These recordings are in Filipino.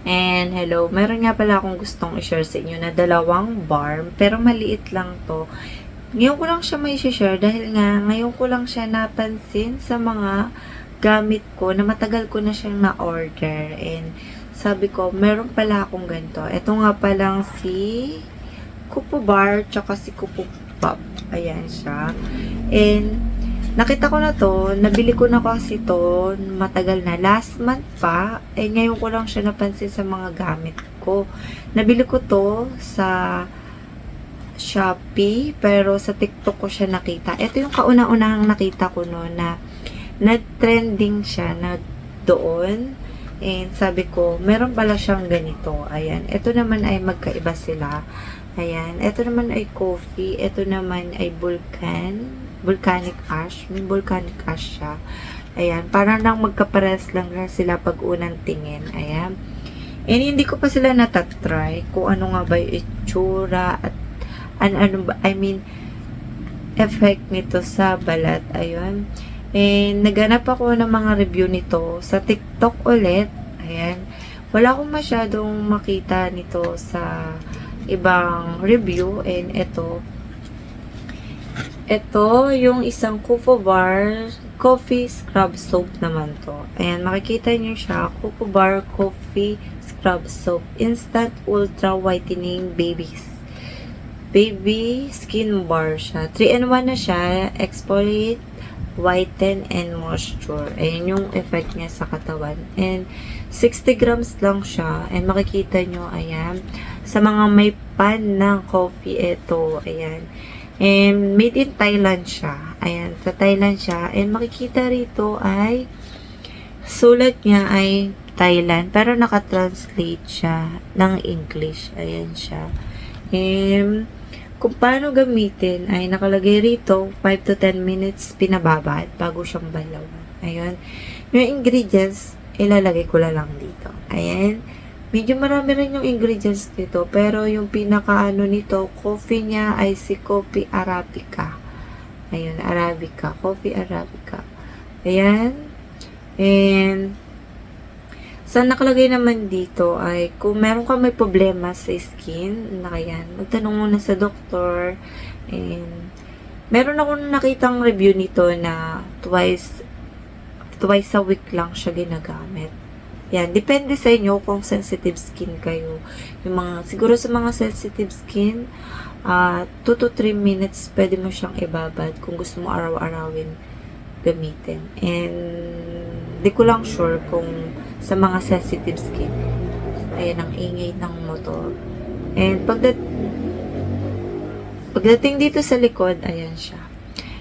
And hello, meron nga pala akong gustong i-share sa inyo na dalawang bar, pero maliit lang to. Ngayon ko lang siya may share dahil nga ngayon ko lang siya napansin sa mga gamit ko na matagal ko na siyang na-order. And sabi ko, meron pala akong ganito. Ito nga palang si Kupo Bar, tsaka si Kupo Pop. Ayan siya. And nakita ko na to, nabili ko na kasi to, matagal na, last month pa, ngayon ko lang siya napansin sa mga gamit ko. Nabili ko to sa Shopee, pero sa TikTok ko siya nakita. Ito yung kauna-unahang nakita ko no, na nag-trending siya na doon. And sabi ko, meron pala siyang ganito. Ayan, ito naman ay magkaiba sila. Ayan, ito naman ay coffee, ito naman ay volcanic ash. May volcanic ash siya. Ayan, parang nang magkapares lang sila pag unang tingin. Ayan. And hindi ko pa sila natatry kung ano nga ba yung itsura at ano ba, effect nito sa balat. Ayun. And naghanap ako ng mga review nito sa TikTok ulit. Ayan. Wala akong masyadong makita nito sa ibang review. And ito yung isang Kupo Bar Coffee Scrub Soap naman to. Ayan, makikita nyo siya. Kupo Bar Coffee Scrub Soap. Instant Ultra Whitening Baby Skin Bar siya. 3-in-1 na siya. Exfoliate, whiten, and moisture. Ayan yung effect niya sa katawan. And 60 grams lang siya. And makikita nyo, ayan. Sa mga may pan ng coffee, ito. Ayan. And made in Thailand siya. Ayan, sa Thailand siya. And makikita rito ay sulat niya ay Thailand. Pero nakatranslate siya ng English. Ayan siya. And kung paano gamitin ay nakalagay rito 5 to 10 minutes pinababad bago siyang balawan. Ayan. Yung ingredients, ilalagay ko lang dito. Ayan. Medyo marami rin yung ingredients nito, pero yung pinakaano nito, coffee niya ay si Coffee Arabica. Ayun, Arabica. Coffee Arabica. Ayan. And sa nakalagay naman dito ay kung meron ka may problema sa skin, ayan, magtanong muna sa doktor. And meron akong nakitang review nito na twice a week lang siya ginagamit. Yan, depende sa inyo kung sensitive skin kayo. Yung mga, siguro sa mga sensitive skin, 2 to 3 minutes pwede mo siyang ibabad kung gusto mo araw-arawin gamitin. And di ko lang sure kung sa mga sensitive skin. Ayan, ang ingay ng motor. And pagdating dito sa likod, ayan siya.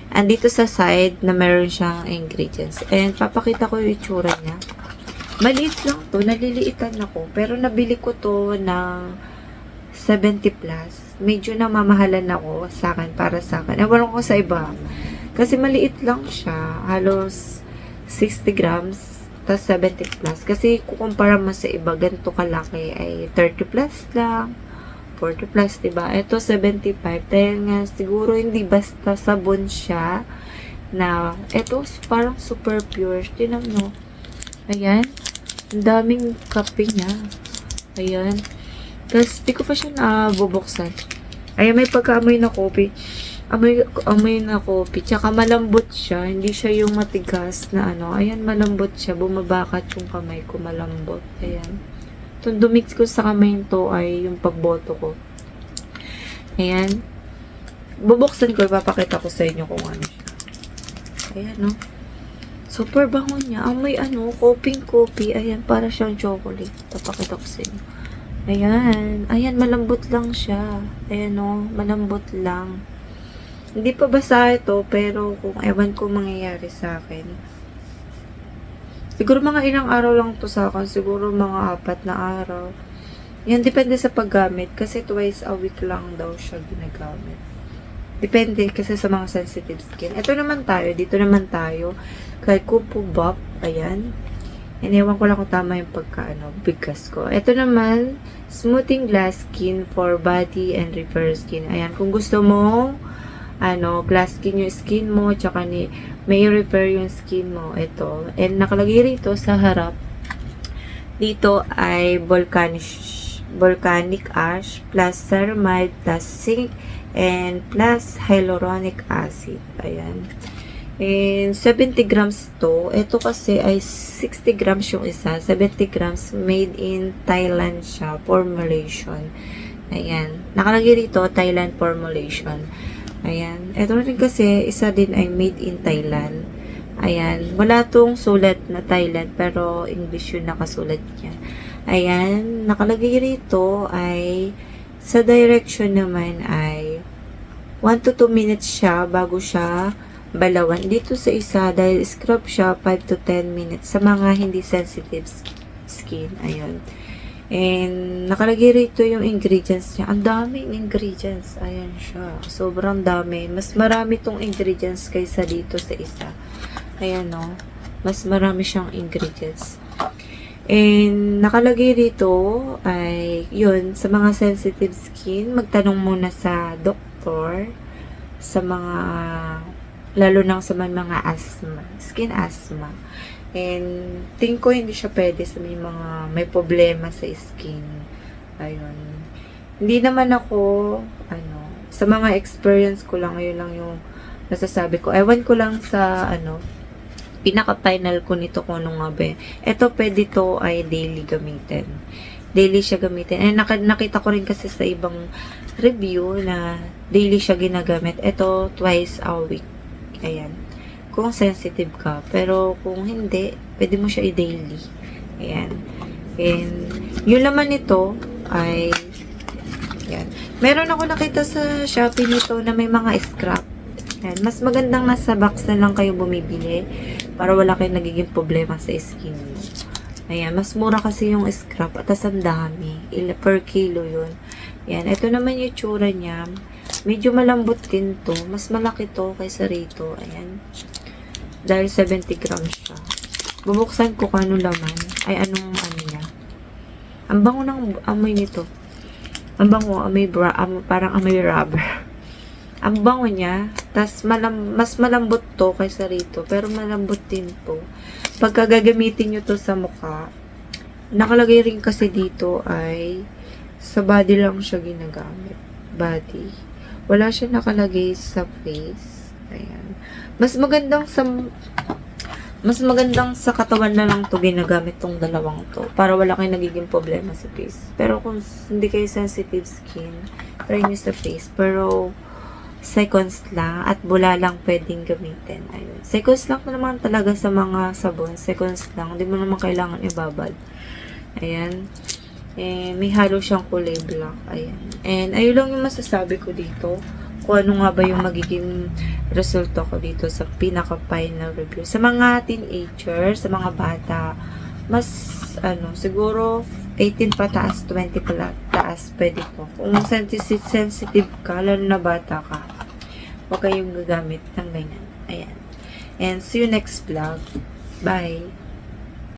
And dito sa side na meron siyang ingredients. And papakita ko yung itsura niya. Maliit lang to, naliliitan ako. Pero nabili ko to ng 70 plus. Medyo namamahalan ako sa akin, para sa akin. Ewan ko sa iba. Kasi maliit lang siya. Halos 60 grams, tas 70 plus. Kasi kukumpara mo sa iba, ganito kalaki ay 30 plus lang. 40 plus, diba? Ito 75. Dahil nga, siguro hindi basta sabon siya. Na, ito parang super pure. Tinan mo. Ayan. Ang daming kape niya. Ayan. Tapos, di ko pa siya nabubuksan. Ayan, may pagkaamoy na coffee. Amoy na coffee. Tsaka malambot siya. Hindi siya yung matigas na ano. Ayan, malambot siya. Bumabakat yung kamay ko. Malambot. Ayan. Itong dumix ko sa kamay to ay yung pagboto ko. Ayan. Bubuksan ko. Ipapakita ko sa inyo kung ano siya. Ayan, no? Super bango niya. Amoy coffee. Ayan, para siyang chocolate. Tapakita ko sa inyo. Ayan. Ayan, malambot lang siya. Ayan o, malambot lang. Hindi pa basa ito, pero kung ewan ko mangyayari sa akin. Siguro mga ilang araw lang to sa akin. Siguro mga 4 na araw. Yan, depende sa paggamit. Kasi twice a week lang daw siya ginagamit. Depende kasi sa mga sensitive skin. Ito naman tayo. Dito naman tayo. Kay Kupo Bop. Ayan. Iniwan ko lang kung tama yung bigkas ko. Ito naman, Smoothing Glass Skin for Body and Repair Skin. Ayan. Kung gusto mo, glass skin yung skin mo, tsaka may repair yung skin mo. Ito. And nakalagay rito sa harap dito ay volcanic ash plus ceramide plus zinc and plus hyaluronic acid. Ayan. And 70 grams to. Ito kasi ay 60 grams yung isa. 70 grams made in Thailand siya. Formulation. Ayan. Nakalagay dito, Thailand formulation. Ayan. Ito rin kasi, isa din ay made in Thailand. Ayan. Wala tong sulat na Thailand, pero English yung nakasulat niya. Ayan. Nakalagay rito ay, sa direction naman ay, 1 to 2 minutes siya bago siya balawan. Dito sa isa, dahil scrub siya, 5 to 10 minutes sa mga hindi sensitive skin. Ayan. And, nakalagay rito yung ingredients niya. Ang daming ingredients. Ayan siya. Sobrang dami. Mas marami tong ingredients kaysa dito sa isa. Ayan, no? Mas marami siyang ingredients. And, nakalagay rito ay, yun, sa mga sensitive skin, magtanong muna sa doktor, sa mga, lalo na sa mga asthma, skin asthma. And, tingin ko hindi siya pwede sa may problema sa skin. Ayun. Hindi naman ako, sa mga experience ko lang, yun lang yung nasasabi ko. Ewan ko lang sa, pinaka-final ko nito kung ano nga ba. Ito, pwede to ay daily gamitin. Daily siya gamitin. And, nakita ko rin kasi sa ibang review na daily siya ginagamit. Ito, twice a week. Ayan. Kung sensitive ka. Pero kung hindi, pwede mo siya i-daily. Ayan. And, yung laman nito ay, ayan. Meron ako nakita sa Shopee nito na may mga scrap. Ayan. Mas magandang nasa box na lang kayo bumibili para wala kayong nagiging problema sa skin mo. Ayan. Mas mura kasi yung scrap at ang dami. Per kilo yun. Ayan. Ito naman yung tsura niya. Medyo malambot din to. Mas malaki to kaysa rito. Ayan. Dahil 70 grams siya. Bubuksan ko kung anong laman. Ay, anong niya. Ang bango ng amoy nito. Ang bango, parang amoy rubber. Ang bango niya. Tas mas malambot to kaysa rito. Pero malambot din to. Pagka gagamitin nyo to sa mukha, nakalagay rin kasi dito ay sa body lang siya ginagamit. Body. Wala siya nakalagay sa face. Ayan. Mas magandang sa katawan na lang to ginagamit tong dalawang to para wala kayong nagiging problema sa face. Pero kung hindi kayo sensitive skin, try nyo sa face. Pero seconds lang at bula lang pwedeng gamitin. Ayun. Seconds lang naman talaga sa mga sabon. Seconds lang. Hindi mo naman kailangan ibabad. Ayan. Eh, may halo siyang kulay black. Ayan. And ayun lang yung masasabi ko dito. Kung ano nga ba yung magiging resulta ko dito sa pinaka-final review. Sa mga teenager, sa mga bata, mas, siguro 18 pataas, 20 pataas, pwede po. Kung sensitive ka, lalo na bata ka, huwag kayong gagamit ng ganyan. Ayan. And see you next vlog. Bye!